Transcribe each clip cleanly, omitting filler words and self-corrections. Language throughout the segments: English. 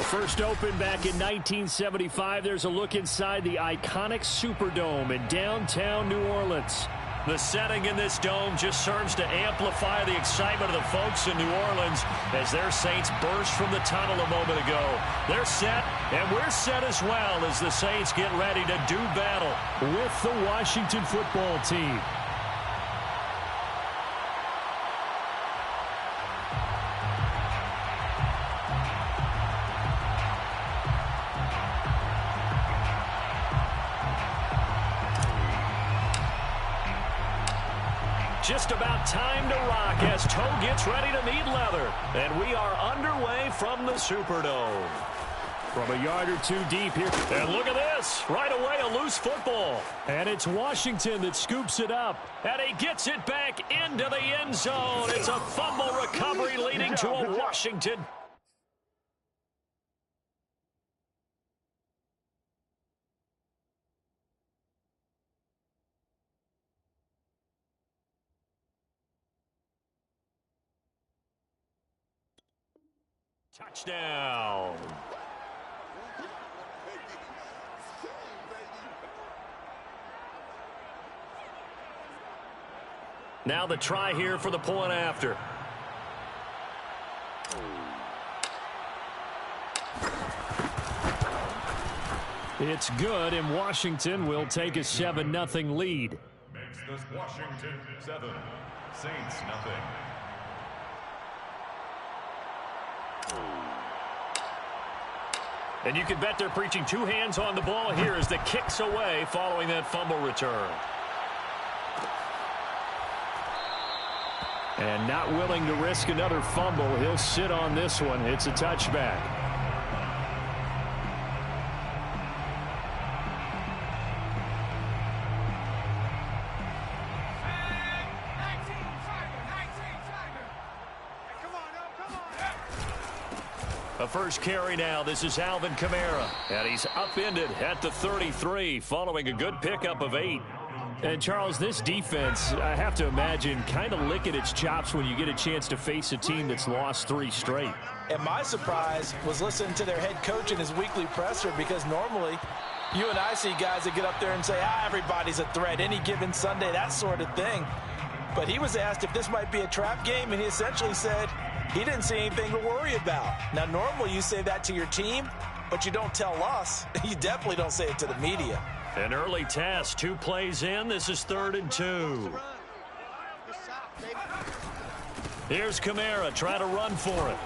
First opened back in 1975, there's a look inside the iconic Superdome in downtown New Orleans. The setting in this dome just serves to amplify the excitement of the folks in New Orleans as their Saints burst from the tunnel a moment ago. They're set, and we're set as well as the Saints get ready to do battle with the Washington football team. Just about time to rock as Toe gets ready to meet leather. And we are underway from the Superdome. From a yard or two deep here. And look at this. Right away, a loose football. And it's Washington that scoops it up. And he gets it back into the end zone. It's a fumble recovery leading to a Washington. Touchdown. Now the try here for the point after. It's good, and Washington will take a 7-0 lead. Makes this Washington 7, Saints nothing. And you can bet they're preaching two hands on the ball here as the kick's away following that fumble return. And not willing to risk another fumble, he'll sit on this one. It's a touchback. A first carry now. This is Alvin Kamara. And he's upended at the 33 following a good pickup of 8. And, Charles, this defense, I have to imagine, kind of licking its chops when you get a chance to face a team that's lost 3 straight. And my surprise was listening to their head coach in his weekly presser, because normally you and I see guys that get up there and say, everybody's a threat any given Sunday, that sort of thing. But he was asked if this might be a trap game, and he essentially said he didn't see anything to worry about. Now, normally you say that to your team, but you don't tell us. You definitely don't say it to the media. An early test, 2 plays in. This is 3rd and 2. Here's Kamara trying to run for it.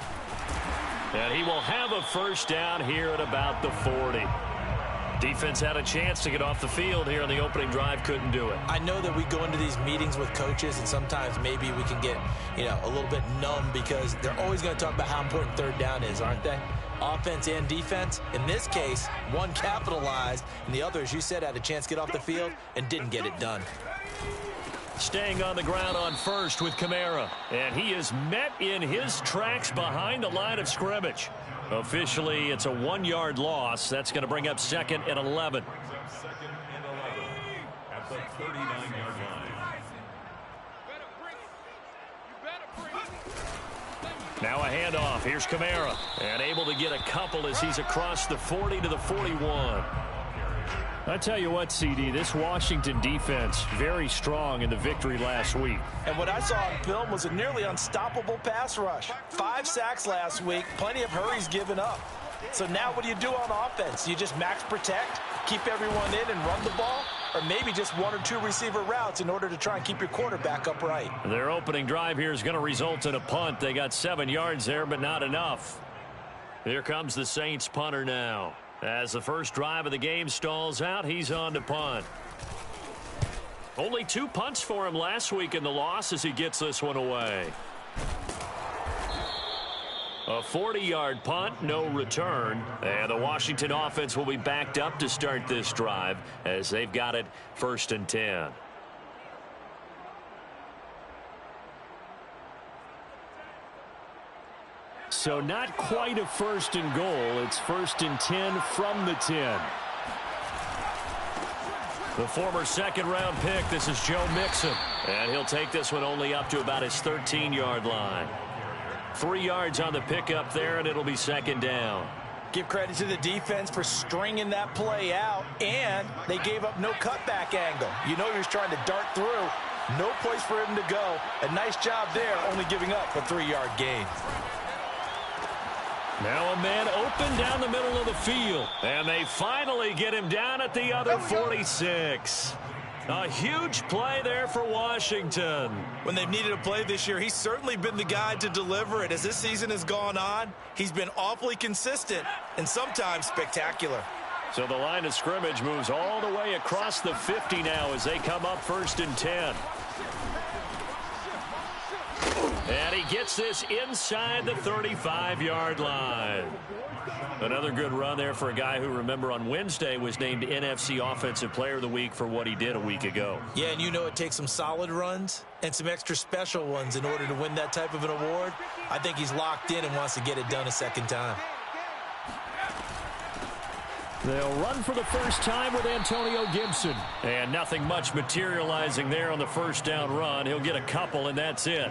And he will have a first down here at about the 40. Defense had a chance to get off the field here on the opening drive, couldn't do it. I know that we go into these meetings with coaches, and sometimes maybe we can get, a little bit numb because they're always going to talk about how important 3rd down is, aren't they? Offense and defense. In this case, one capitalized, and the other, as you said, had a chance to get off the field and didn't get it done. Staying on the ground on first with Kamara. And he is met in his tracks behind the line of scrimmage. Officially, it's a 1-yard loss. That's going to bring up 2nd and 11. Second and 11 at the 39-yard line. Now a handoff. Here's Kamara. And able to get a couple as he's across the 40 to the 41. I tell you what, CD, this Washington defense, very strong in the victory last week. And what I saw on film was a nearly unstoppable pass rush. 5 sacks last week, plenty of hurries given up. So now what do you do on offense? You just max protect, keep everyone in and run the ball? Or maybe just 1 or 2 receiver routes in order to try and keep your quarterback upright? Their opening drive here is going to result in a punt. They got 7 yards there, but not enough. Here comes the Saints punter now. As the first drive of the game stalls out, he's on to punt. Only 2 punts for him last week in the loss as he gets this one away. A 40-yard punt, no return. And the Washington offense will be backed up to start this drive as they've got it 1st and 10. So not quite a 1st and goal. It's 1st and 10 from the 10. The former 2nd-round pick, this is Joe Mixon. And he'll take this one only up to about his 13-yard line. 3 yards on the pickup there, and it'll be 2nd down. Give credit to the defense for stringing that play out, and they gave up no cutback angle. You know he was trying to dart through. No place for him to go. A nice job there, only giving up a 3-yard gain. Now a man open down the middle of the field. And they finally get him down at the other 46. A huge play there for Washington. When they've needed a play this year, he's certainly been the guy to deliver it. As this season has gone on, he's been awfully consistent and sometimes spectacular. So the line of scrimmage moves all the way across the 50 now as they come up 1st and 10. And he gets this inside the 35-yard line. Another good run there for a guy who, remember, on Wednesday was named NFC Offensive Player of the Week for what he did a week ago. Yeah, and you know it takes some solid runs and some extra special ones in order to win that type of an award. I think he's locked in and wants to get it done a second time. They'll run for the first time with Antonio Gibson. And nothing much materializing there on the first down run. He'll get a couple, and that's it.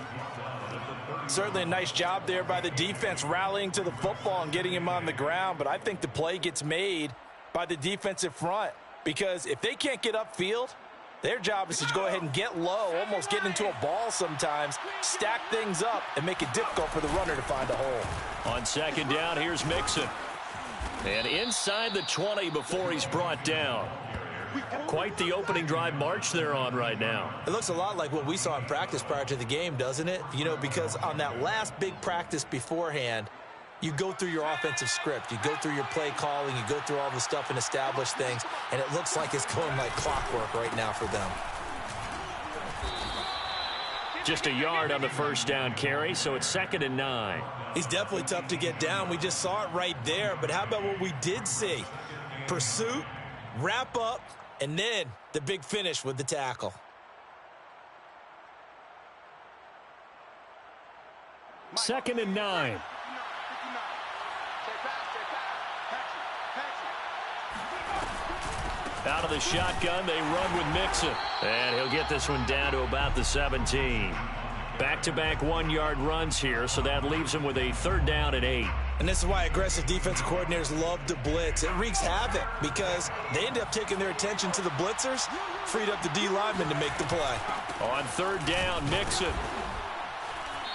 Certainly a nice job there by the defense rallying to the football and getting him on the ground, but I think the play gets made by the defensive front because if they can't get upfield, their job is to go ahead and get low, almost get into a ball sometimes, stack things up, and make it difficult for the runner to find a hole. On 2nd down, here's Mixon. And inside the 20 before he's brought down. Quite the opening drive march they're on right now. It looks a lot like what we saw in practice prior to the game, doesn't it? You know, because on that last big practice beforehand, you go through your offensive script. You go through your play calling. You go through all the stuff and establish things. And it looks like it's going like clockwork right now for them. Just a yard on the first down carry, so it's 2nd and 9. He's definitely tough to get down. We just saw it right there. But how about what we did see? Pursuit, wrap up, and then the big finish with the tackle. Second and 9. Out of the shotgun, they run with Mixon. And he'll get this one down to about the 17. Back-to-back 1-yard runs here, so that leaves him with a 3rd down and 8. And this is why aggressive defensive coordinators love to blitz. It wreaks havoc because they end up taking their attention to the blitzers, freed up the D lineman to make the play. On 3rd down, Mixon.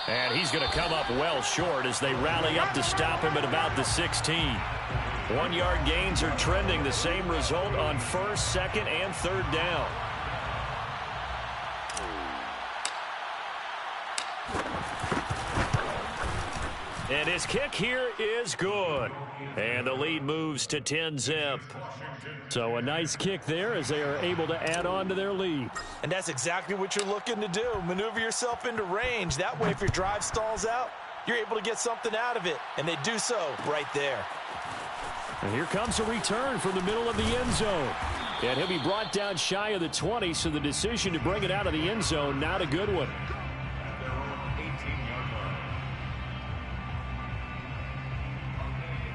And he's going to come up well short as they rally up to stop him at about the 16. 1-yard gains are trending. The same result on 1st, 2nd, and 3rd down. And his kick here is good. And the lead moves to 10-zip. So a nice kick there as they are able to add on to their lead. And that's exactly what you're looking to do. Maneuver yourself into range. That way, if your drive stalls out, you're able to get something out of it. And they do so right there. And here comes a return from the middle of the end zone. And he'll be brought down shy of the 20, so the decision to bring it out of the end zone, not a good one.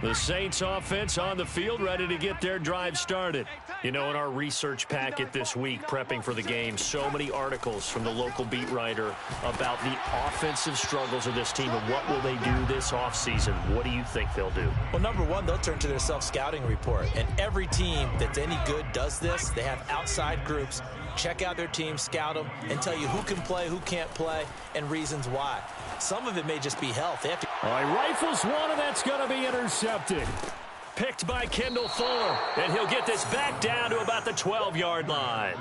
The Saints offense on the field, ready to get their drive started. You know, in our research packet this week, prepping for the game, so many articles from the local beat writer about the offensive struggles of this team and what will they do this offseason. What do you think they'll do? Well, number one, they'll turn to their self-scouting report. And every team that's any good does this. They have outside groups. Check out their team, scout them, and tell you who can play, who can't play, and reasons why. Some of it may just be health. They have to. All right, rifles one, and that's going to be intercepted. Picked by Kendall Fuller, and he'll get this back down to about the 12-yard line.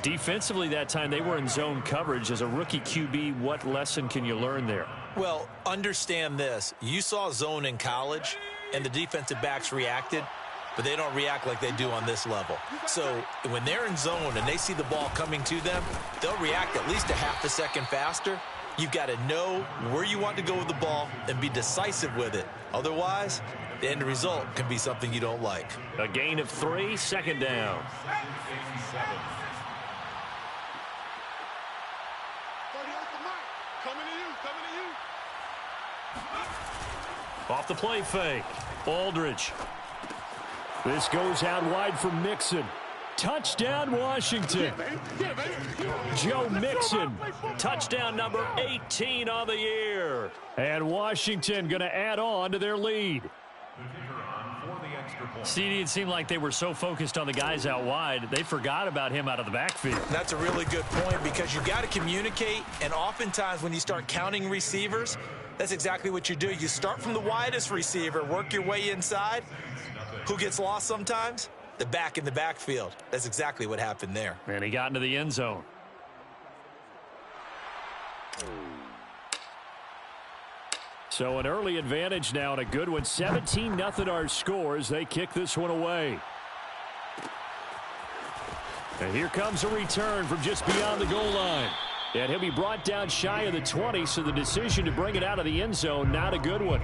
Defensively that time, they were in zone coverage. As a rookie QB, what lesson can you learn there? Well, understand this. You saw zone in college, and the defensive backs reacted, but they don't react like they do on this level. So when they're in zone and they see the ball coming to them, they'll react at least a half a second faster. You've got to know where you want to go with the ball and be decisive with it. Otherwise, the end result can be something you don't like. A gain of 3, 2nd down. Off the play fake. Aldridge. This goes out wide for Mixon. Touchdown, Washington. Joe Mixon. Touchdown number 18 on the year. And Washington going to add on to their lead. CD, it seemed like they were so focused on the guys out wide, they forgot about him out of the backfield. That's a really good point because you got to communicate, and oftentimes when you start counting receivers, that's exactly what you do. You start from the widest receiver, work your way inside. Who gets lost sometimes? The back in the backfield. That's exactly what happened there. And he got into the end zone. So an early advantage now and a good one. 17-0 our scores. They kick this one away. And here comes a return from just beyond the goal line. And he'll be brought down shy of the 20, so the decision to bring it out of the end zone, not a good one.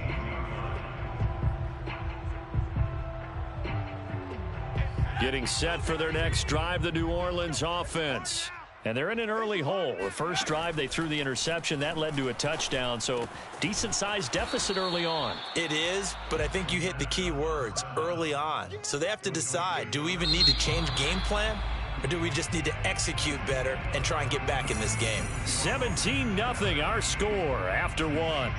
Getting set for their next drive, the New Orleans offense. And they're in an early hole. The first drive, they threw the interception. That led to a touchdown, so decent-sized deficit early on. It is, but I think you hit the key words, early on. So they have to decide, do we even need to change game plan? Or do we just need to execute better and try and get back in this game? 17-0 our score after one.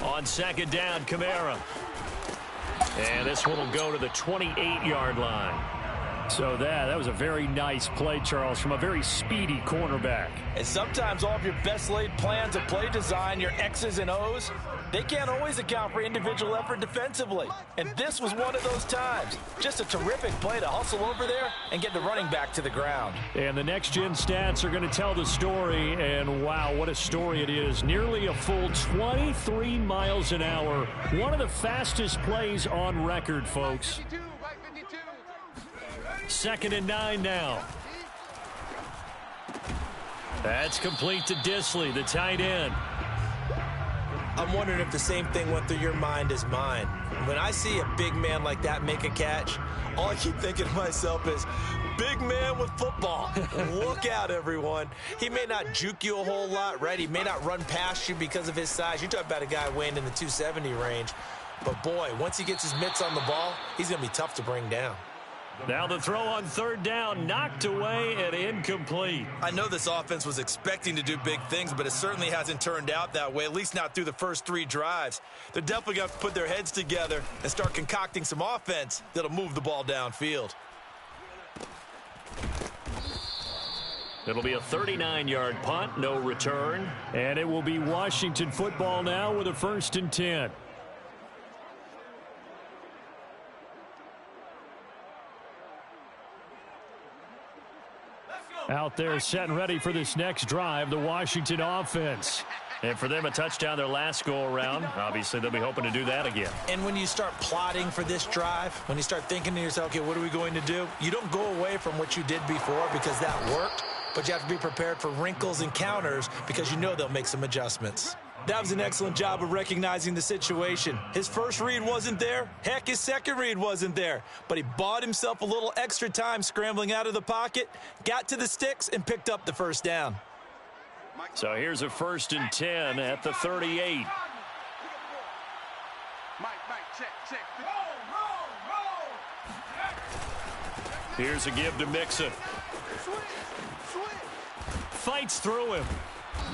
On second down, Kamara. And this one will go to the 28-yard line. So that was a very nice play, Charles, from a very speedy cornerback. And sometimes all of your best laid plans of play design, your X's and O's, they can't always account for individual effort defensively. And this was one of those times. Just a terrific play to hustle over there and get the running back to the ground. And the next-gen stats are going to tell the story. And, wow, what a story it is. Nearly a full 23 miles an hour. One of the fastest plays on record, folks. 2nd and 9 now. That's complete to Disley, the tight end. I'm wondering if the same thing went through your mind as mine. When I see a big man like that make a catch, all I keep thinking to myself is, big man with football. Look out, everyone. He may not juke you a whole lot, right? He may not run past you because of his size. You're talking about a guy weighing in the 270 range. But, boy, once he gets his mitts on the ball, he's going to be tough to bring down. Now the throw on third down, knocked away and incomplete. I know this offense was expecting to do big things, but it certainly hasn't turned out that way, at least not through the first 3 drives. They're definitely going to have to put their heads together and start concocting some offense that'll move the ball downfield. It'll be a 39-yard punt, no return. And it will be Washington football now with a 1st and 10. Out there set and ready for this next drive, the Washington offense. And for them, a touchdown their last go-around. Obviously, they'll be hoping to do that again. And when you start plotting for this drive, when you start thinking to yourself, okay, what are we going to do? You don't go away from what you did before because that worked, but you have to be prepared for wrinkles and counters because you know they'll make some adjustments. That was an excellent job of recognizing the situation. His first read wasn't there. Heck, his second read wasn't there. But he bought himself a little extra time scrambling out of the pocket, got to the sticks, and picked up the first down. So here's a 1st and 10 at the 38. Here's a give to Mixon. Fights through him.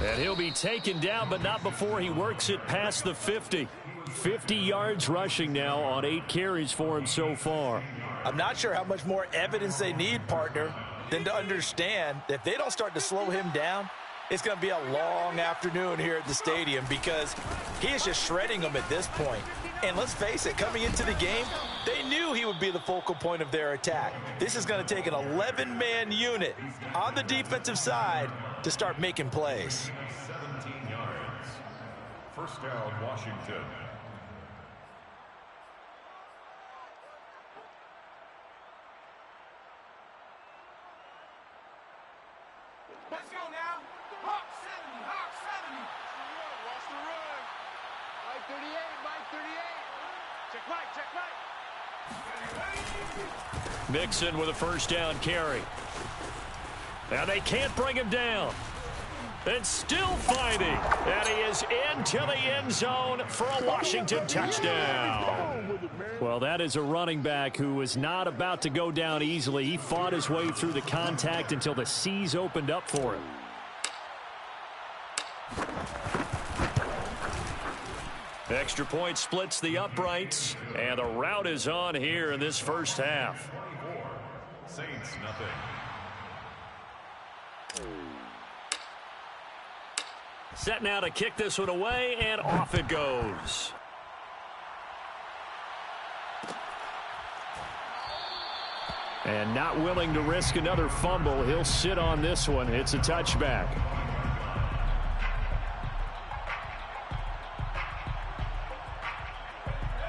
And he'll be taken down, but not before he works it past the 50. 50 yards rushing now on 8 carries for him so far. I'm not sure how much more evidence they need, partner, than to understand that if they don't start to slow him down, it's going to be a long afternoon here at the stadium because he is just shredding them at this point. And let's face it, coming into the game, they knew he would be the focal point of their attack. This is going to take an 11-man unit on the defensive side to start making plays. 17 yards. First down, Washington. Let's go now. Hawk 70, Hawk 70. Watch the run. Mike 38, Mike 38. Check Mike, check Mike. Mixon with a 1st down carry. Now they can't bring him down. And still fighting. And he is into the end zone for a Washington touchdown. Well, that is a running back who was not about to go down easily. He fought his way through the contact until the seas opened up for him. Extra point splits the uprights, and the route is on here in this first half. Saints nothing. Set now to kick this one away, and off it goes. And not willing to risk another fumble, he'll sit on this one. It's a touchback.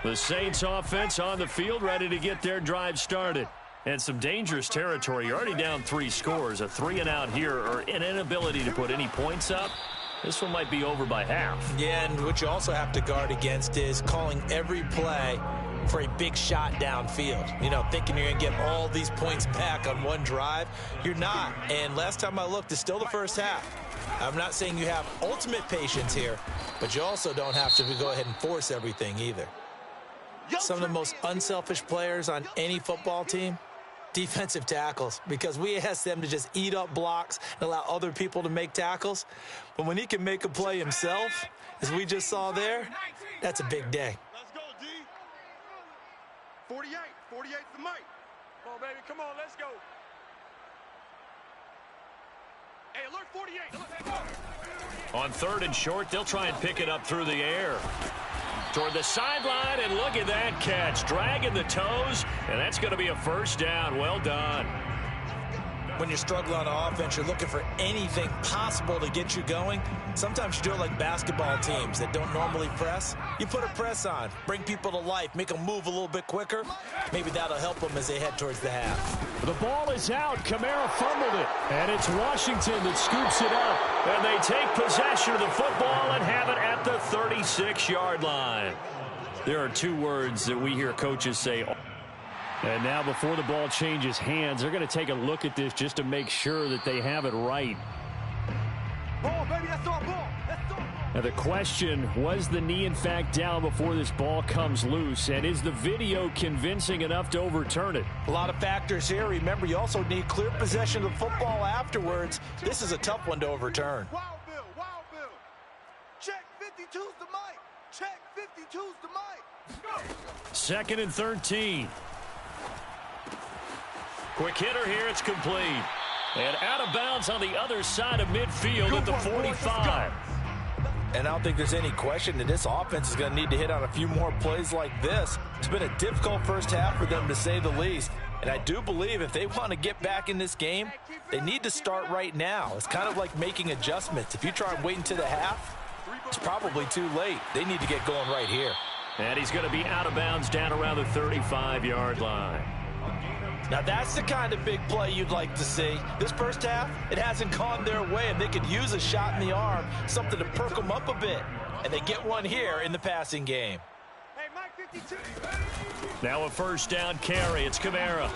The Saints offense on the field, ready to get their drive started. And some dangerous territory. You're already down 3 scores. A 3-and-out here, or an inability to put any points up. This one might be over by half. Yeah, and what you also have to guard against is calling every play for a big shot downfield. You know, thinking you're going to get all these points back on one drive. You're not. And last time I looked, it's still the first half. I'm not saying you have ultimate patience here, but you also don't have to go ahead and force everything either. Some of the most unselfish players on any football team, defensive tackles, because we ask them to just eat up blocks and allow other people to make tackles. But when he can make a play himself, as we just saw there, that's a big day. Let's go, D. 48. 48's the mic. Come on, baby. Come on, let's go. Hey, alert 48. On 3rd and short, they'll try and pick it up through the air. Toward the sideline, and look at that catch. Dragging the toes, and that's going to be a first down. Well done. When you struggle on offense, you're looking for anything possible to get you going. Sometimes you do it like basketball teams that don't normally press. You put a press on, bring people to life, make them move a little bit quicker. Maybe that'll help them as they head towards the half. The ball is out. Kamara fumbled it, and it's Washington that scoops it up. And they take possession of the football and have it at the 36-yard line. There are 2 words that we hear coaches say. And now before the ball changes hands, they're going to take a look at this just to make sure that they have it right. Ball, baby, that's our ball. That's our ball. Now the question, was the knee in fact down before this ball comes loose? And is the video convincing enough to overturn it? A lot of factors here. Remember, you also need clear possession of the football afterwards. This is a tough one to overturn. Wild Bill, Wild Bill. Check 52's the mic. Check 52's the mic. Go. 2nd and 13. Quick hitter here, it's complete. And out of bounds on the other side of midfield at the 45. And I don't think there's any question that this offense is going to need to hit on a few more plays like this. It's been a difficult first half for them, to say the least. And I do believe if they want to get back in this game, they need to start right now. It's kind of like making adjustments. If you try and wait until the half, it's probably too late. They need to get going right here. And he's going to be out of bounds down around the 35-yard line. Now that's the kind of big play you'd like to see. This first half, it hasn't gone their way, and they could use a shot in the arm, something to perk them up a bit. And they get one here in the passing game. Hey, Mike 52. Now a first down carry. It's Kamara.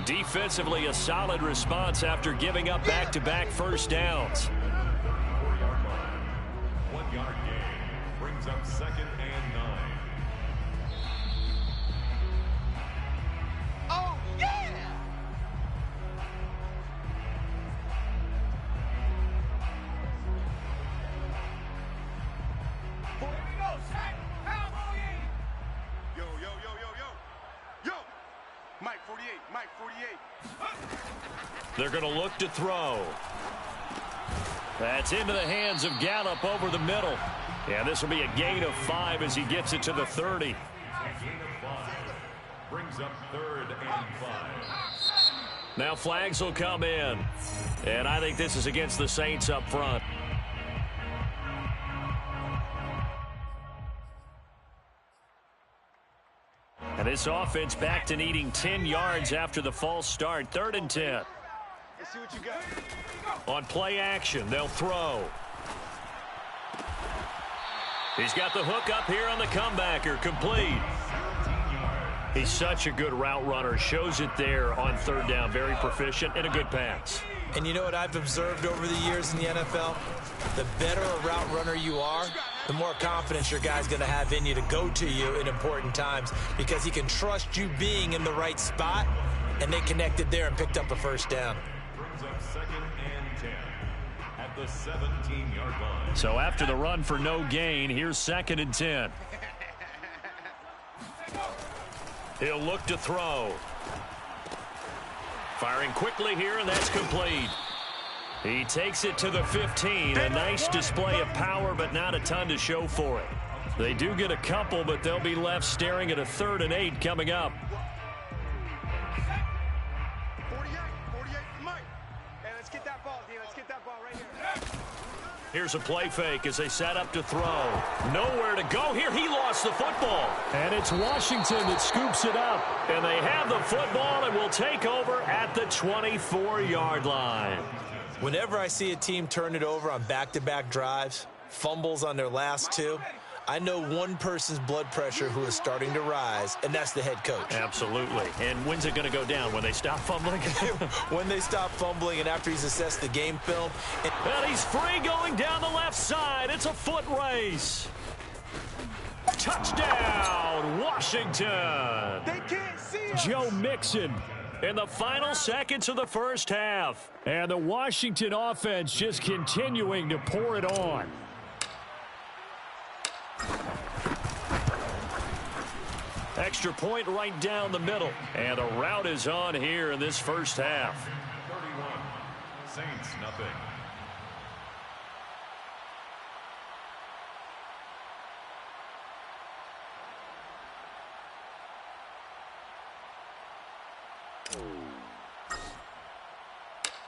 Defensively, a solid response after giving up back-to-back first downs. 1-yard gain brings up 2nd and 9. Oh, yeah! Here we go, Shaq. Cowboy. Yo, yo, yo, yo, yo. Yo. Mike 48, Mike 48. They're going to look to throw. That's into the hands of Gallup over the middle. Yeah, this will be a gain of 5 as he gets it to the 30. A gain of 5 brings up 3rd and 5. Now flags will come in. And I think this is against the Saints up front. And this offense back to needing 10 yards after the false start. 3rd and 10. Let's see what you got. On play action, they'll throw. He's got the hook up here on the comebacker, complete. He's such a good route runner. Shows it there on 3rd down. Very proficient and a good pass. And you know what I've observed over the years in the NFL? The better a route runner you are, the more confidence your guy's going to have in you to go to you in important times because he can trust you being in the right spot, and they connected there and picked up a first down. Brings up 2nd and 10 at the 17-yard line. So after the run for no gain, here's 2nd and 10. He'll look to throw. Firing quickly here, and that's complete. He takes it to the 15. A nice display of power, but not a ton to show for it. They do get a couple, but they'll be left staring at a 3rd and 8 coming up. 48, Mike. Hey, let's get that ball, D. Let's get that ball right here. Here's a play fake as they set up to throw. Nowhere to go here. He lost the football. And it's Washington that scoops it up. And they have the football and will take over at the 24-yard line. Whenever I see a team turn it over on back-to-back drives, fumbles on their last two, I know one person's blood pressure who is starting to rise, and that's the head coach. Absolutely. And when's it going to go down? When they stop fumbling? When they stop fumbling and after he's assessed the game film. And he's free going down the left side. It's a foot race. Touchdown, Washington. They can't see us. Joe Mixon in the final seconds of the first half. And the Washington offense just continuing to pour it on. Extra point right down the middle. And a rout is on here in this first half. 31, Saints nothing.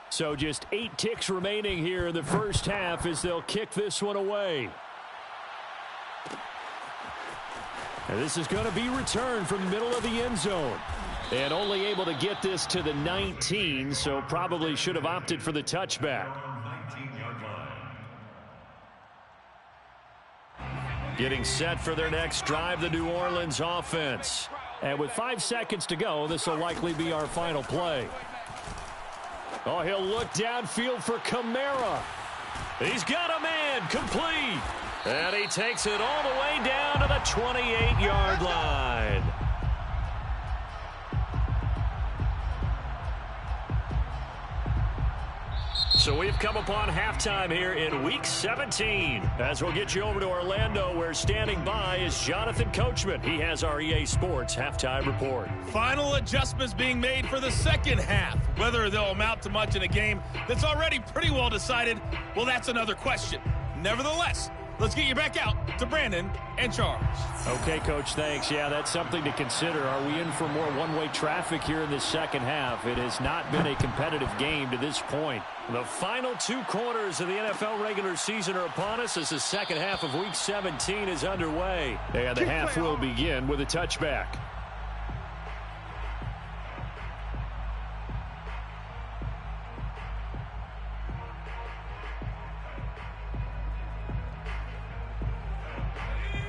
So just 8 ticks remaining here in the first half as they'll kick this one away. And this is going to be returned from the middle of the end zone. And only able to get this to the 19, so probably should have opted for the touchback. 19-yard line. Getting set for their next drive, the New Orleans offense. And with 5 seconds to go, this will likely be our final play. Oh, he'll look downfield for Kamara. He's got a man, complete. And he takes it all the way down to the 28-yard line. So we've come upon halftime here in Week 17. As we'll get you over to Orlando, where standing by is Jonathan Coachman. He has our EA Sports halftime report. Final adjustments being made for the second half. Whether they'll amount to much in a game that's already pretty well decided, well, that's another question. Nevertheless, let's get you back out to Brandon and Charles. Okay, Coach, thanks. Yeah, that's something to consider. Are we in for more one-way traffic here in this second half? It has not been a competitive game to this point. The final 2 quarters of the NFL regular season are upon us as the second half of Week 17 is underway. And the half will begin with a touchback.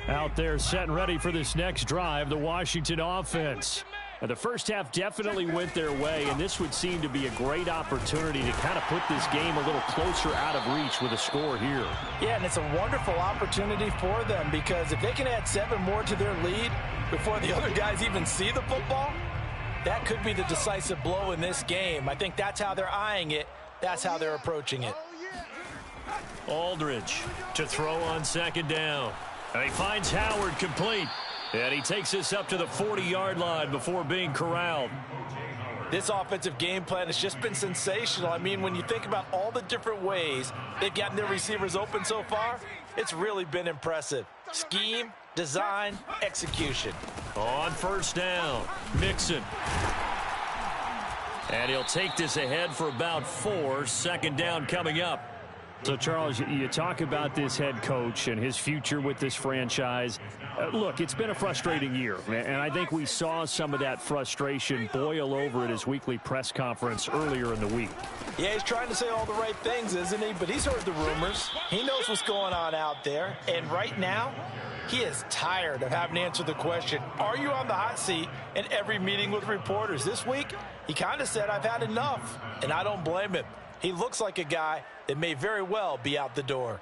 Out there set and ready for this next drive, the Washington offense. The first half definitely went their way, and this would seem to be a great opportunity to kind of put this game a little closer out of reach with a score here. Yeah, and it's a wonderful opportunity for them because if they can add 7 more to their lead before the other guys even see the football, that could be the decisive blow in this game. I think that's how they're eyeing it. That's how they're approaching it. Aldridge to throw on second down. And he finds Howard complete. And he takes this up to the 40-yard line before being corralled. This offensive game plan has just been sensational. I mean, when you think about all the different ways they've gotten their receivers open so far, it's really been impressive. Scheme, design, execution. On first down, Mixon. And he'll take this ahead for about 4. Second down coming up. So, Charles, you talk about this head coach and his future with this franchise. Look, it's been a frustrating year, and I think we saw some of that frustration boil over at his weekly press conference earlier in the week. Yeah, he's trying to say all the right things, isn't he? But he's heard the rumors. He knows what's going on out there. And right now, he is tired of having to answer the question, are you on the hot seat in every meeting with reporters? This week, he kind of said, I've had enough, and I don't blame him. He looks like a guy that may very well be out the door.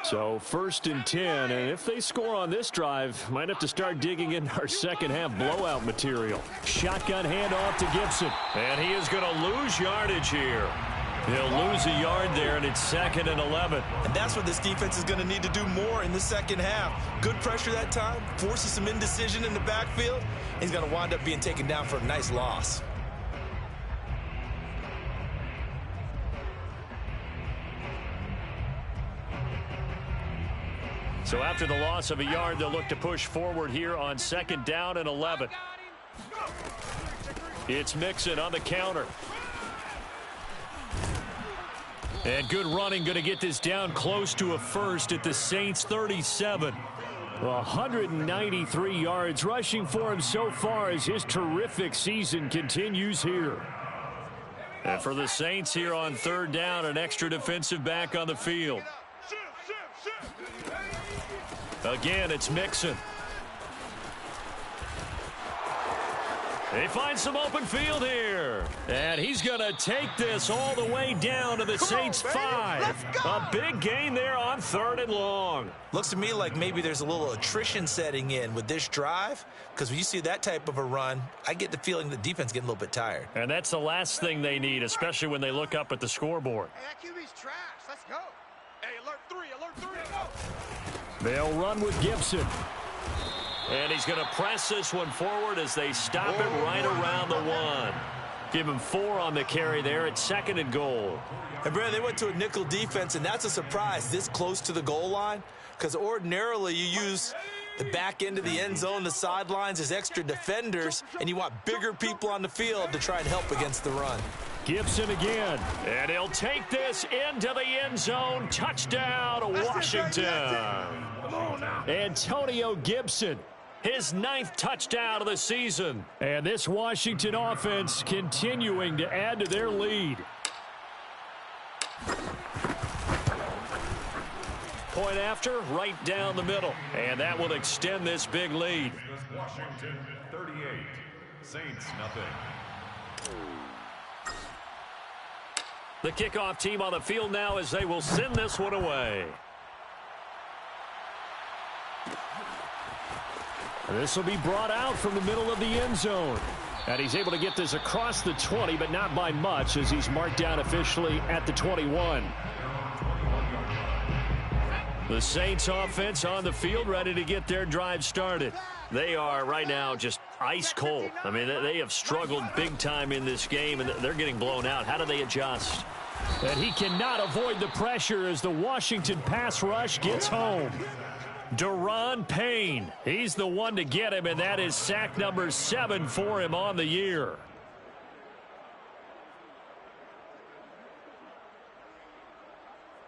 So 1st and 10, and if they score on this drive, might have to start digging in our second half blowout material. Shotgun handoff to Gibson. And he is going to lose yardage here. He'll lose a yard there, and it's 2nd and 11. And that's what this defense is going to need to do more in the second half. Good pressure that time, forces some indecision in the backfield. He's going to wind up being taken down for a nice loss. So after the loss of a yard, they'll look to push forward here on 2nd down and 11. It's Mixon on the counter. And good running, going to get this down close to a first at the Saints 37. 193 yards rushing for him so far as his terrific season continues here. And for the Saints here on 3rd down, an extra defensive back on the field. Again, it's Mixon. They find some open field here. And he's going to take this all the way down to the Saints 5. A big gain there on 3rd and long. Looks to me like maybe there's a little attrition setting in with this drive, because when you see that type of a run, I get the feeling the defense getting a little bit tired. And that's the last thing they need, especially when they look up at the scoreboard. Hey, that QB's trash. Let's go. Hey, alert 3, go. They'll run with Gibson. And he's going to press this one forward as they stop it right around the 1. Give him 4 on the carry there at 2nd and goal. And, Brad, they went to a nickel defense, and that's a surprise this close to the goal line, because ordinarily you use the back end of the end zone, the sidelines as extra defenders, and you want bigger people on the field to try and help against the run. Gibson again, and he'll take this into the end zone. Touchdown, Washington. Antonio Gibson, his 9th touchdown of the season. And this Washington offense continuing to add to their lead. Point after, right down the middle. And that will extend this big lead. Washington 38, Saints nothing. The kickoff team on the field now as they will send this one away. This will be brought out from the middle of the end zone. And he's able to get this across the 20, but not by much, as he's marked down officially at the 21. The Saints offense on the field ready to get their drive started. They are right now just ice cold. I mean, they have struggled big time in this game, and they're getting blown out. How do they adjust? And he cannot avoid the pressure as the Washington pass rush gets home. Deron Payne, he's the one to get him, and that is sack number 7 for him on the year.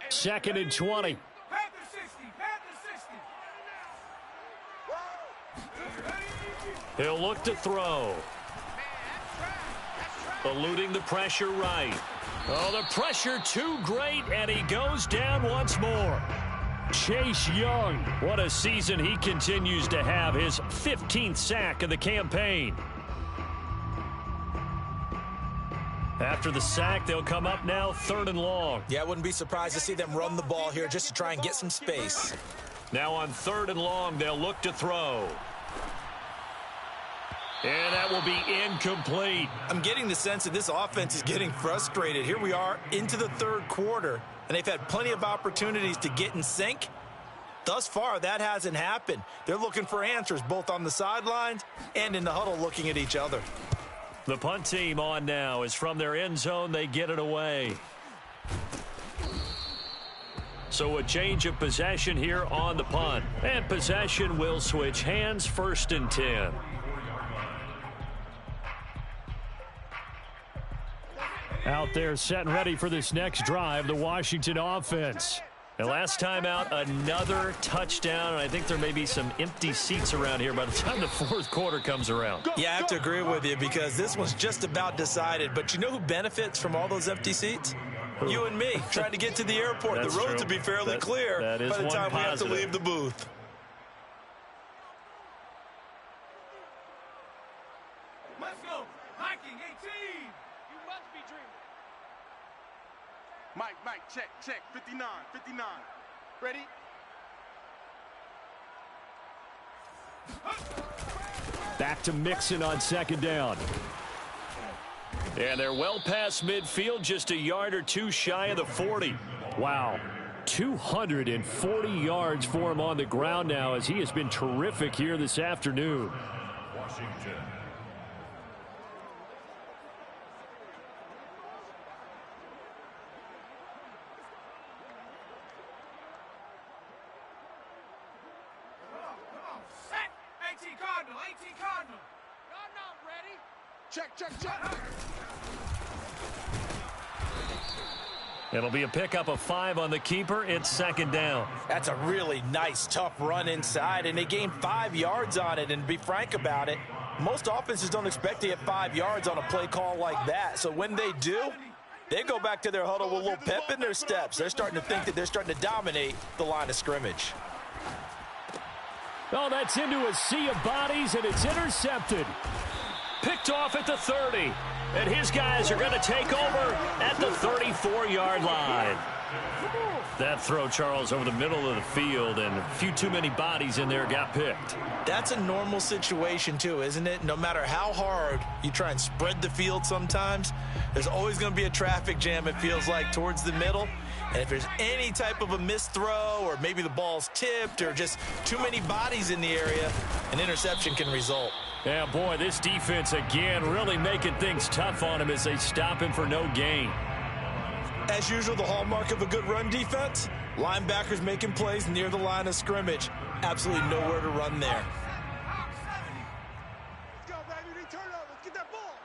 Second and 20. He'll look to throw. Eluding the pressure right. Oh, the pressure too great, and he goes down once more. Chase Young, what a season he continues to have. His 15th sack of the campaign. After the sack, they'll come up now 3rd and long. Yeah, I wouldn't be surprised to see them run the ball here just to try and get some space. Now on 3rd and long, they'll look to throw. And that will be incomplete. I'm getting the sense that this offense is getting frustrated. Here we are into the 3rd quarter, and they've had plenty of opportunities to get in sync. Thus far, that hasn't happened. They're looking for answers both on the sidelines and in the huddle looking at each other. The punt team on now is from their end zone. They get it away. So a change of possession here on the punt. And possession will switch hands, 1st and 10. Out there set and ready for this next drive, the Washington offense. And last time out, another touchdown, and I think there may be some empty seats around here by the time the 4th quarter comes around. Yeah, I have to agree with you because this one's just about decided. But you know who benefits from all those empty seats? Who? You and me, trying to get to the airport. The roads will be fairly clear by the time we have to leave the booth. check. 59, 59. Ready? Back to Mixon on second down. And they're well past midfield, just a yard or two shy of the 40. Wow. 240 yards for him on the ground now, as he has been terrific here this afternoon. Washington. Set! 18 Cardinal, 18 Cardinal. Y'all not ready? Check, check, check. It'll be a pickup of 5 on the keeper. It's second down. That's a really nice, tough run inside, and they gained 5 yards on it. And to be frank about it, most offenses don't expect to get 5 yards on a play call like that. So when they do, they go back to their huddle with a little pep in their steps. They're starting to think that they're starting to dominate the line of scrimmage. Oh, that's into a sea of bodies, and it's intercepted. Picked off at the 30. And his guys are going to take over at the 34-yard line. That throw, Charles, over the middle of the field, and a few too many bodies in there got picked. That's a normal situation, too, isn't it? No matter how hard you try and spread the field sometimes, there's always going to be a traffic jam, it feels like, towards the middle. And if there's any type of a missed throw, or maybe the ball's tipped, or just too many bodies in the area, an interception can result. Yeah, boy, this defense, again, really making things tough on him as they stop him for no gain. As usual, the hallmark of a good run defense, linebackers making plays near the line of scrimmage. Absolutely nowhere to run there. Let's go, baby. Return over. Let's get that ball.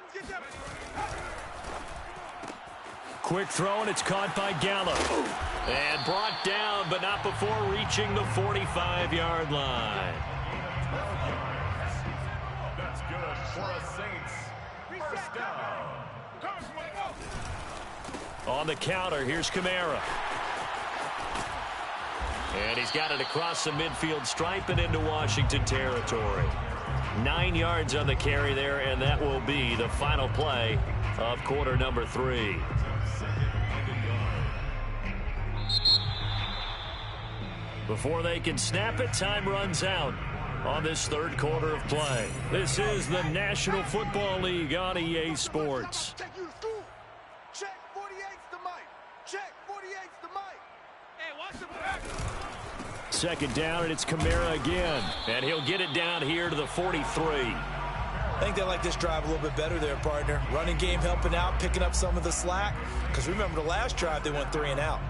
Let's get that. Quick throw, and it's caught by Gallup. And brought down, but not before reaching the 45-yard line. That's good for a Saints. First down. On the counter, here's Kamara. And he's got it across the midfield stripe and into Washington territory. 9 yards on the carry there, and that will be the final play of quarter number 3. Before they can snap it, time runs out on this third quarter of play. This is the National Football League on EA Sports. Take you to school. Check 48's the mic. Check 48's the mic. Hey, watch the back. Second down, and it's Kamara again. And he'll get it down here to the 43. I think they like this drive a little bit better there, partner. Running game helping out, picking up some of the slack. Because remember, the last drive, they went 3 and out.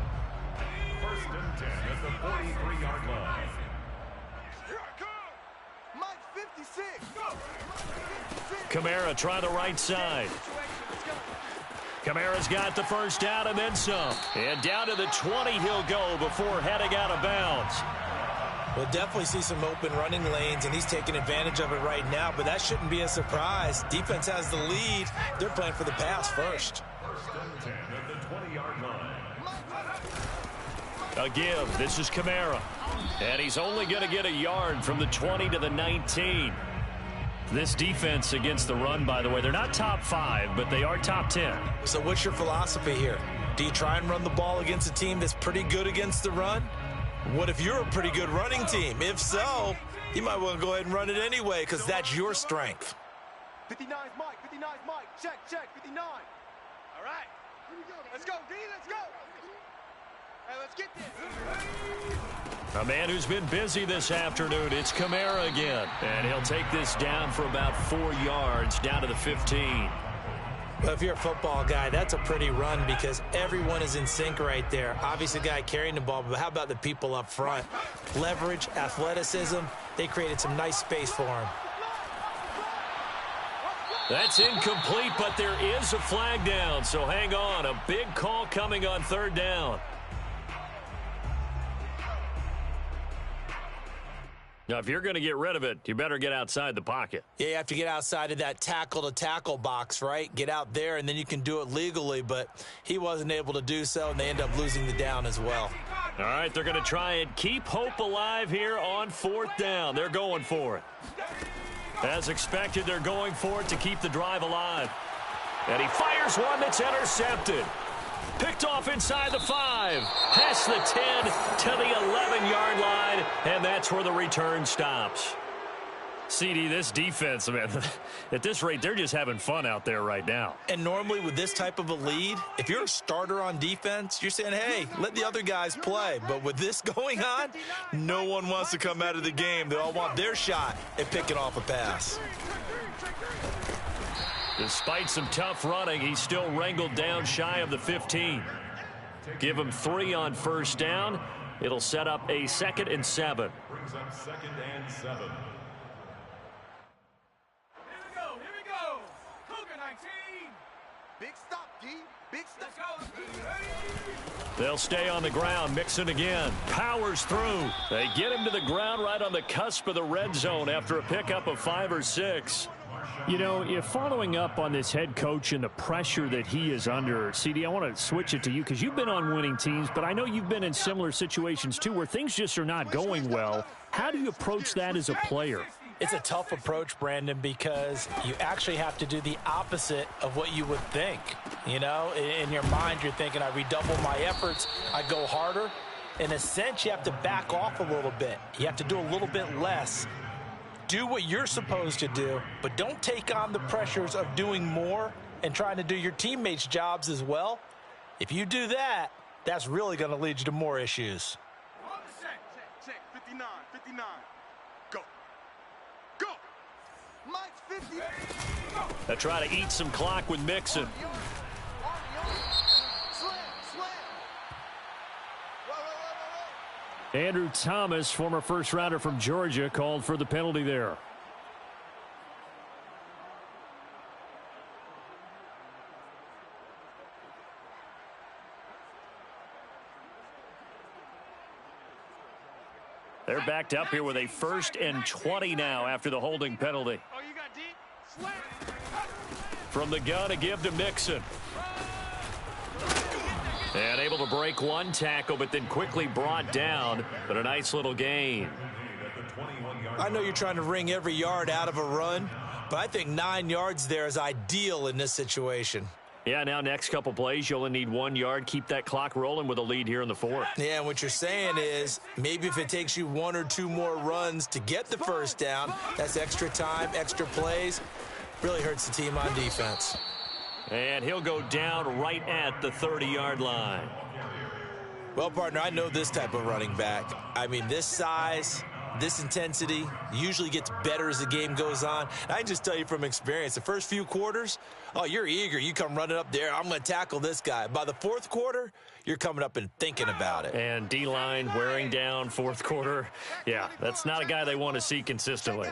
First and 10 at the 43-yard line. Here I come. Mike 56. Go. Mike 56. Kamara try the right side. Let's go. Kamara's got the first down and then some. And down to the 20 he'll go before heading out of bounds. We'll definitely see some open running lanes, and he's taking advantage of it right now, but that shouldn't be a surprise. Defense has the lead. They're playing for the pass first. First and 10 at the 20-yard line. A give. This is Kamara. And he's only going to get a yard from the 20 to the 19. This defense against the run, by the way, they're not top 5, but they are top 10. So what's your philosophy here? Do you try and run the ball against a team that's pretty good against the run? What if you're a pretty good running team? If so, you might want to go ahead and run it anyway because that's your strength. 59's Mike. 59's Mike. Check, check. 59. All right. Let's go, D. Let's go. Hey, let's get this. A man who's been busy this afternoon. It's Kamara again. And he'll take this down for about 4 yards, down to the 15. Well, if you're a football guy, that's a pretty run because everyone is in sync right there. Obviously, the guy carrying the ball, but how about the people up front? Leverage, athleticism, they created some nice space for him. That's incomplete, but there is a flag down, so hang on. A big call coming on third down. Now, if you're going to get rid of it, you better get outside the pocket. Yeah, you have to get outside of that tackle-to-tackle box, right? Get out there, and then you can do it legally, but he wasn't able to do so, and they end up losing the down as well. All right, they're going to try and keep hope alive here on fourth down. They're going for it. As expected, they're going for it to keep the drive alive. And he fires one that's intercepted. Picked off inside the 5. Past the 10 to the 11-yard line, and that's where the return stops. CD, this defense, man, at this rate, they're just having fun out there right now. And normally with this type of a lead, if you're a starter on defense, you're saying, hey, let the other guys play. But with this going on, no one wants to come out of the game. They all want their shot at picking off a pass. Despite some tough running, he's still wrangled down shy of the 15. Give him 3 on first down. It'll set up a 2nd and 7. Brings up 2nd and 7. Big stop, D. Big stop. They'll stay on the ground. Mixon again. Powers through. They get him to the ground right on the cusp of the red zone after a pickup of 5 or 6. You know, if following up on this head coach and the pressure that he is under, CD, I want to switch it to you because you've been on winning teams, but I know you've been in similar situations too where things just are not going well. How do you approach that as a player? It's a tough approach, Brandon, because you actually have to do the opposite of what you would think. You know, in your mind, you're thinking, I redouble my efforts, I go harder. In a sense, you have to back off a little bit. You have to do a little bit less. Do what you're supposed to do, but don't take on the pressures of doing more and trying to do your teammates' jobs as well. If you do that, that's really going to lead you to more issues. Check. 59. Go. Go. Mike's 50. They try to eat some clock with Mixon. Andrew Thomas, former first-rounder from Georgia, called for the penalty there. They're backed up here with a 1st and 20 now after the holding penalty. Oh, you got D. Slam. From the gun, a give to Mixon. And able to break one tackle, but then quickly brought down. But a nice little gain. I know you're trying to wring every yard out of a run, but I think 9 yards there is ideal in this situation. Yeah, now next couple plays, you only need 1 yard. Keep that clock rolling with a lead here in the 4th. Yeah, and what you're saying is maybe if it takes you 1 or 2 more runs to get the first down, that's extra time, extra plays. Really hurts the team on defense. And he'll go down right at the 30-yard line. Well, partner, I know this type of running back. I mean, this size, this intensity usually gets better as the game goes on. And I can just tell you from experience, the first few quarters, oh, you're eager. You come running up there, I'm going to tackle this guy. By the 4th quarter, you're coming up and thinking about it. And D-line wearing down 4th quarter. Yeah, that's not a guy they want to see consistently.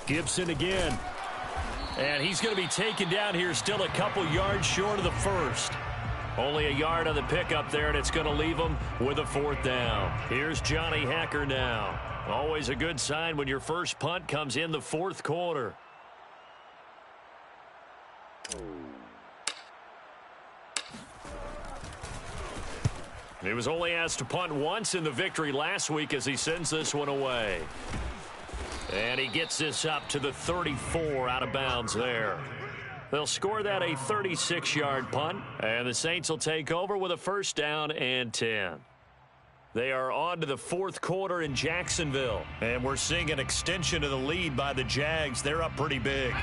Gibson again. And he's going to be taken down here, still a couple yards short of the 1st. Only a yard on the pickup there, and it's going to leave him with a 4th down. Here's Johnny Hacker now. Always a good sign when your first punt comes in the 4th quarter. He was only asked to punt once in the victory last week as he sends this one away. And he gets this up to the 34 out of bounds there. They'll score that a 36-yard punt, and the Saints will take over with a 1st down and 10. They are on to the 4th quarter in Jacksonville, and we're seeing an extension of the lead by the Jags. They're up pretty big.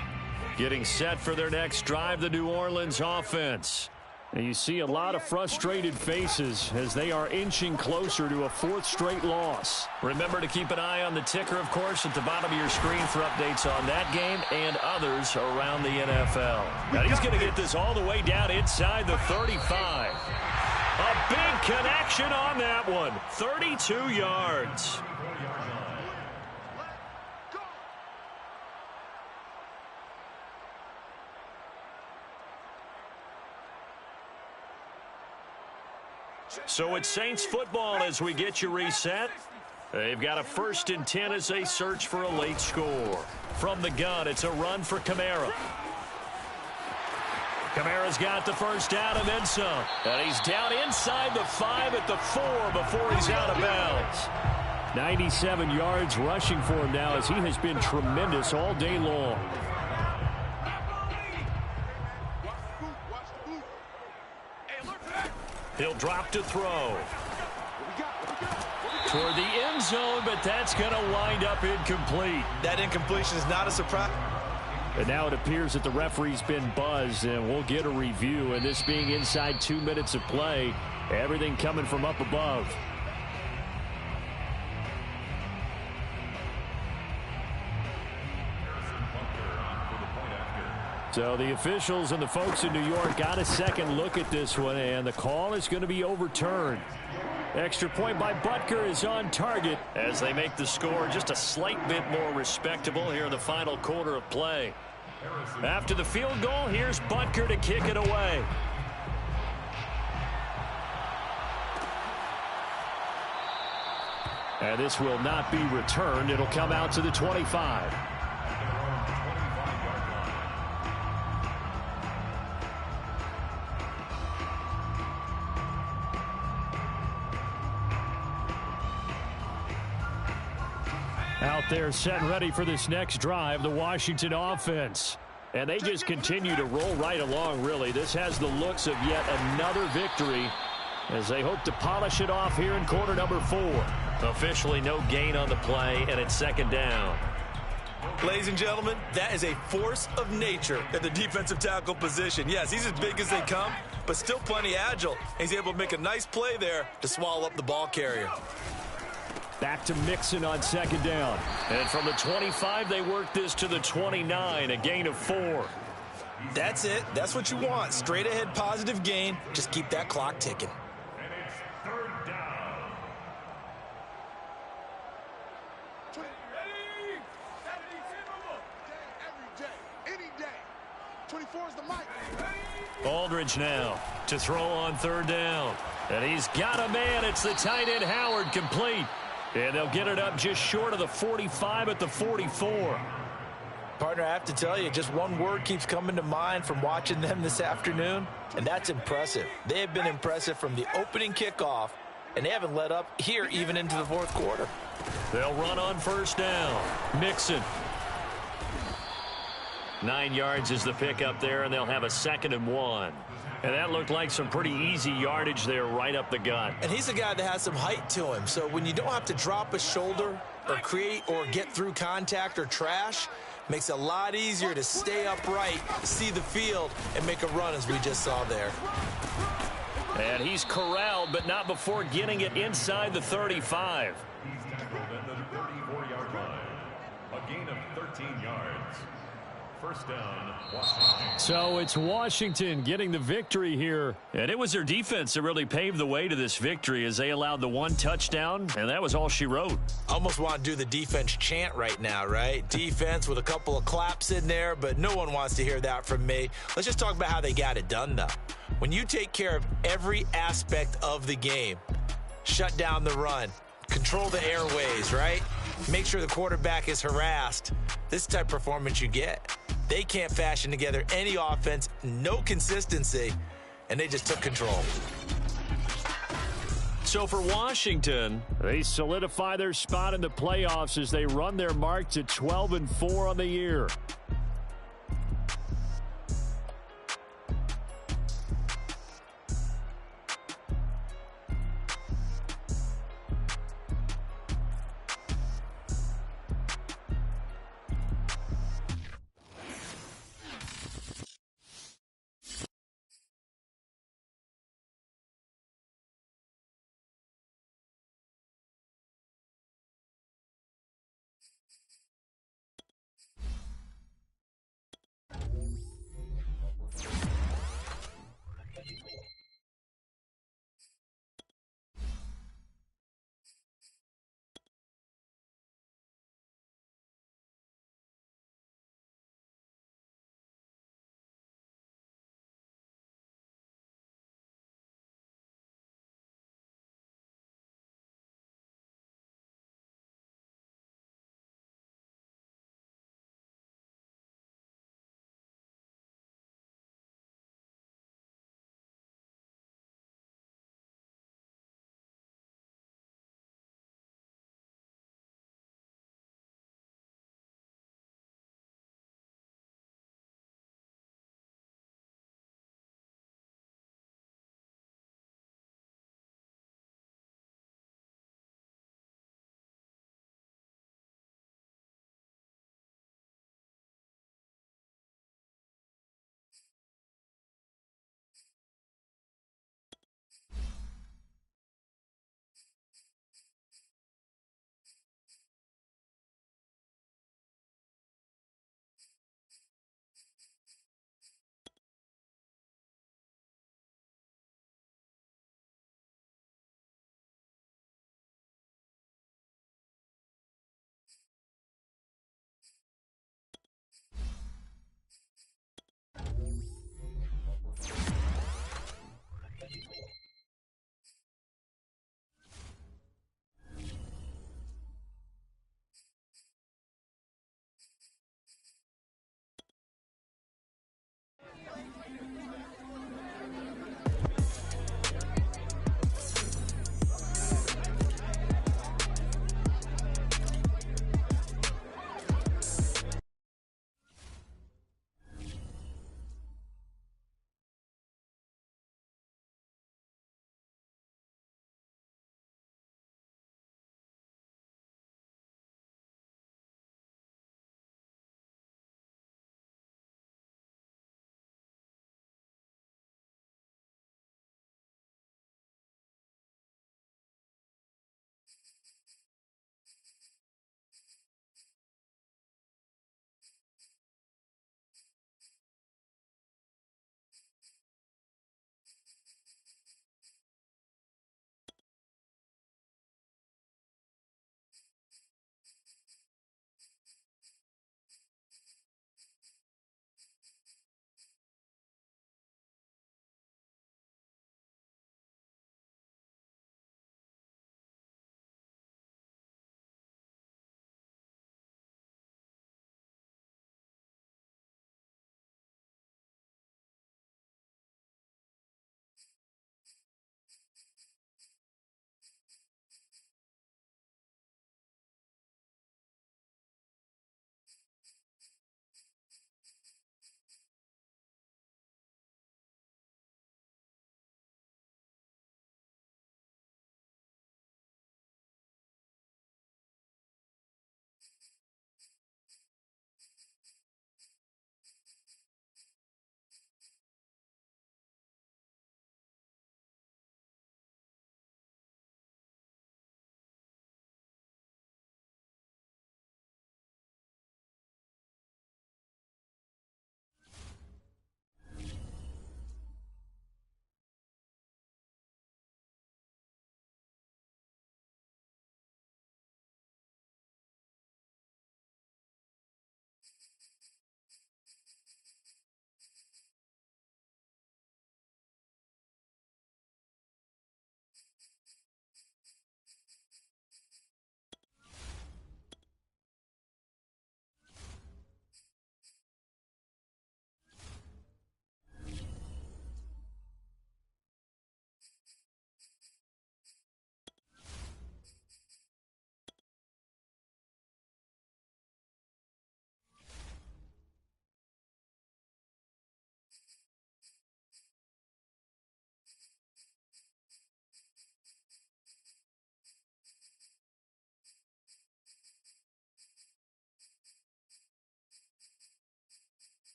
Getting set for their next drive, the New Orleans offense. And you see a lot of frustrated faces as they are inching closer to a 4th straight loss. Remember to keep an eye on the ticker, of course, at the bottom of your screen for updates on that game and others around the NFL. Now he's going to get this all the way down inside the 35. A big connection on that one. 32 yards. So it's Saints football as we get you reset. They've got a 1st and 10 as they search for a late score. From the gun, it's a run for Kamara. Kamara's got the first down and then some. And he's down inside the 5 at the 4 before he's out of bounds. 97 yards rushing for him now as he has been tremendous all day long. He'll drop to throw. Toward the end zone, but that's going to wind up incomplete. That incompletion is not a surprise. And now it appears that the referee's been buzzed, and we'll get a review. And this being inside 2 minutes of play, everything coming from up above. So the officials and the folks in New York got a second look at this one, and the call is going to be overturned. Extra point by Butker is on target as they make the score just a slight bit more respectable here in the final quarter of play. After the field goal, here's Butker to kick it away. And this will not be returned. It'll come out to the 25. Out there set and ready for this next drive, the Washington offense. And they just continue to roll right along, really. This has the looks of yet another victory as they hope to polish it off here in quarter number 4. Officially no gain on the play, and it's second down. Ladies and gentlemen, that is a force of nature at the defensive tackle position. Yes, he's as big as they come, but still plenty agile. He's able to make a nice play there to swallow up the ball carrier. Back to Mixon on second down. And from the 25, they work this to the 29, a gain of 4. That's it. That's what you want. Straight ahead positive gain. Just keep that clock ticking. And it's third down. Every day, any day. 24 is the mic. Aldridge now to throw on third down. And he's got a man. It's the tight end Howard, complete. And they'll get it up just short of the 45 at the 44. Partner, I have to tell you, just one word keeps coming to mind from watching them this afternoon, and that's impressive. They have been impressive from the opening kickoff, and they haven't let up here even into the fourth quarter. They'll run on first down. Mixon. 9 yards is the pickup there, and they'll have a 2nd and 1. And that looked like some pretty easy yardage there right up the gut. And he's a guy that has some height to him, so when you don't have to drop a shoulder or create or get through contact or trash, makes it a lot easier to stay upright, see the field, and make a run as we just saw there. And he's corralled, but not before getting it inside the 35. He's tackled at the 34-yard line. A gain of 13 yards. First down, Washington. So it's Washington getting the victory here. And it was their defense that really paved the way to this victory as they allowed the 1 touchdown, and that was all she wrote. Almost want to do the defense chant right now, right? Defense with a couple of claps in there, but no one wants to hear that from me. Let's just talk about how they got it done, though. When you take care of every aspect of the game, shut down the run, control the airways, right? Make sure the quarterback is harassed. This type of performance you get. They can't fashion together any offense, no consistency, and they just took control. So for Washington, they solidify their spot in the playoffs as they run their mark to 12-4 on the year.